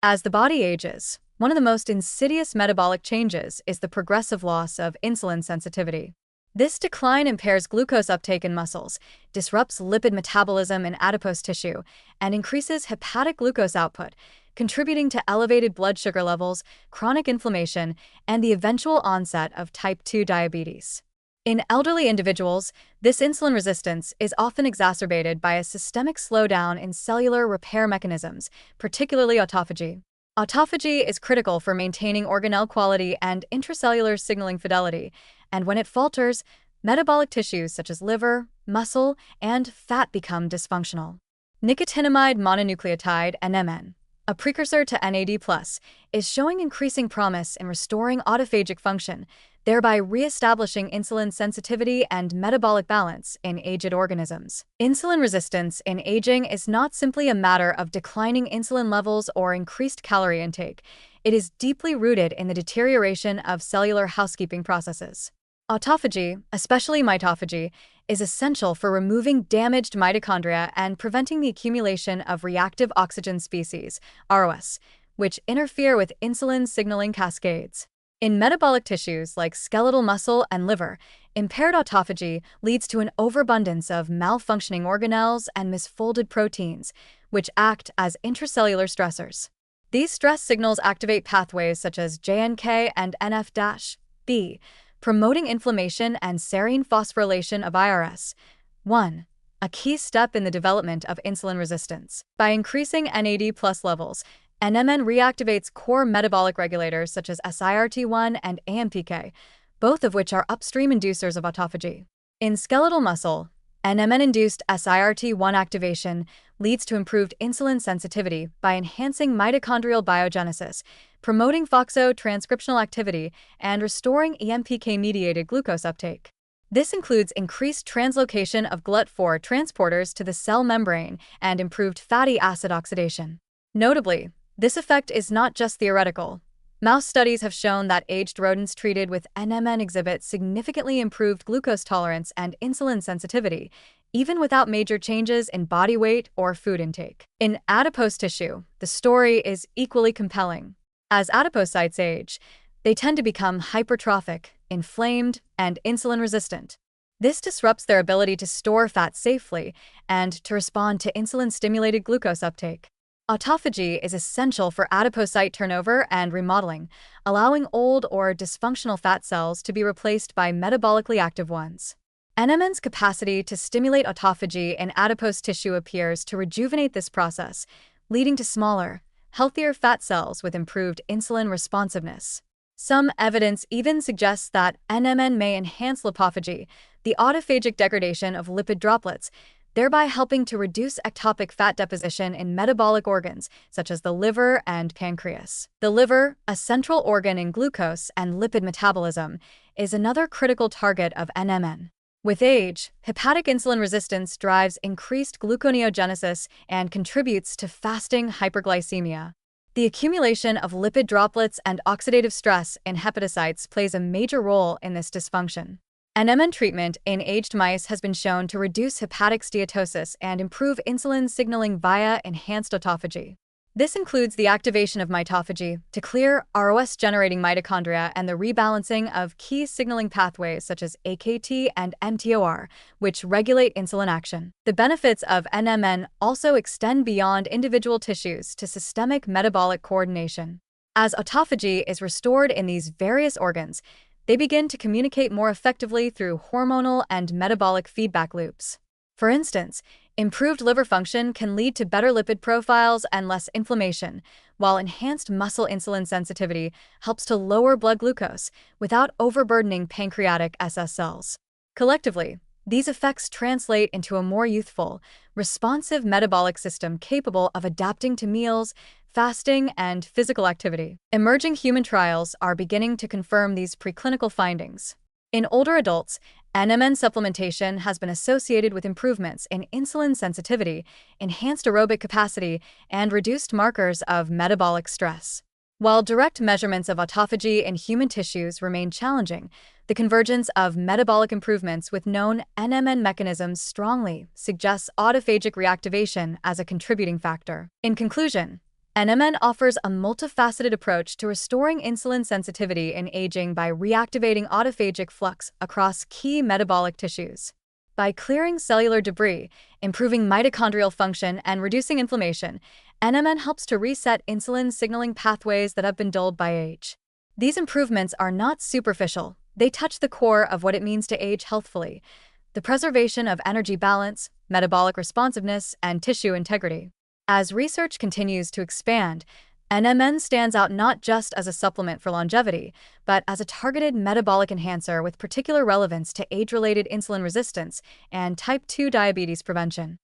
As the body ages, one of the most insidious metabolic changes is the progressive loss of insulin sensitivity. This decline impairs glucose uptake in muscles, disrupts lipid metabolism in adipose tissue, and increases hepatic glucose output, contributing to elevated blood sugar levels, chronic inflammation, and the eventual onset of type 2 diabetes. In elderly individuals, this insulin resistance is often exacerbated by a systemic slowdown in cellular repair mechanisms, particularly autophagy. Autophagy is critical for maintaining organelle quality and intracellular signaling fidelity, and when it falters, metabolic tissues such as liver, muscle, and fat become dysfunctional. Nicotinamide mononucleotide (NMN), a precursor to NAD+, is showing increasing promise in restoring autophagic function, thereby re-establishing insulin sensitivity and metabolic balance in aged organisms. Insulin resistance in aging is not simply a matter of declining insulin levels or increased calorie intake. It is deeply rooted in the deterioration of cellular housekeeping processes. Autophagy, especially mitophagy, is essential for removing damaged mitochondria and preventing the accumulation of reactive oxygen species, ROS, which interfere with insulin signaling cascades. In metabolic tissues like skeletal muscle and liver, impaired autophagy leads to an overabundance of malfunctioning organelles and misfolded proteins, which act as intracellular stressors. These stress signals activate pathways such as JNK and NF-B, promoting inflammation and serine phosphorylation of IRS1, a key step in the development of insulin resistance. By increasing NAD+ levels, NMN reactivates core metabolic regulators such as SIRT1 and AMPK, both of which are upstream inducers of autophagy. In skeletal muscle, NMN-induced SIRT1 activation leads to improved insulin sensitivity by enhancing mitochondrial biogenesis, promoting FOXO transcriptional activity, and restoring AMPK-mediated glucose uptake. This includes increased translocation of GLUT4 transporters to the cell membrane and improved fatty acid oxidation. Notably, this effect is not just theoretical. Mouse studies have shown that aged rodents treated with NMN exhibit significantly improved glucose tolerance and insulin sensitivity, even without major changes in body weight or food intake. In adipose tissue, the story is equally compelling. As adipocytes age, they tend to become hypertrophic, inflamed, and insulin-resistant. This disrupts their ability to store fat safely and to respond to insulin-stimulated glucose uptake. Autophagy is essential for adipocyte turnover and remodeling, allowing old or dysfunctional fat cells to be replaced by metabolically active ones. NMN's capacity to stimulate autophagy in adipose tissue appears to rejuvenate this process, leading to smaller, healthier fat cells with improved insulin responsiveness. Some evidence even suggests that NMN may enhance lipophagy, the autophagic degradation of lipid droplets, thereby helping to reduce ectopic fat deposition in metabolic organs such as the liver and pancreas. The liver, a central organ in glucose and lipid metabolism, is another critical target of NMN. With age, hepatic insulin resistance drives increased gluconeogenesis and contributes to fasting hyperglycemia. The accumulation of lipid droplets and oxidative stress in hepatocytes plays a major role in this dysfunction. NMN treatment in aged mice has been shown to reduce hepatic steatosis and improve insulin signaling via enhanced autophagy. This includes the activation of mitophagy to clear ROS-generating mitochondria and the rebalancing of key signaling pathways such as AKT and mTOR, which regulate insulin action. The benefits of NMN also extend beyond individual tissues to systemic metabolic coordination. As autophagy is restored in these various organs, they begin to communicate more effectively through hormonal and metabolic feedback loops. For instance, improved liver function can lead to better lipid profiles and less inflammation, while enhanced muscle insulin sensitivity helps to lower blood glucose without overburdening pancreatic SS cells. Collectively, these effects translate into a more youthful, responsive metabolic system capable of adapting to meals, fasting, and physical activity. Emerging human trials are beginning to confirm these preclinical findings. In older adults, NMN supplementation has been associated with improvements in insulin sensitivity, enhanced aerobic capacity, and reduced markers of metabolic stress. While direct measurements of autophagy in human tissues remain challenging, the convergence of metabolic improvements with known NMN mechanisms strongly suggests autophagic reactivation as a contributing factor. In conclusion, NMN offers a multifaceted approach to restoring insulin sensitivity in aging by reactivating autophagic flux across key metabolic tissues. By clearing cellular debris, improving mitochondrial function, and reducing inflammation, NMN helps to reset insulin signaling pathways that have been dulled by age. These improvements are not superficial, they touch the core of what it means to age healthfully: the preservation of energy balance, metabolic responsiveness, and tissue integrity. As research continues to expand, NMN stands out not just as a supplement for longevity, but as a targeted metabolic enhancer with particular relevance to age-related insulin resistance and type 2 diabetes prevention.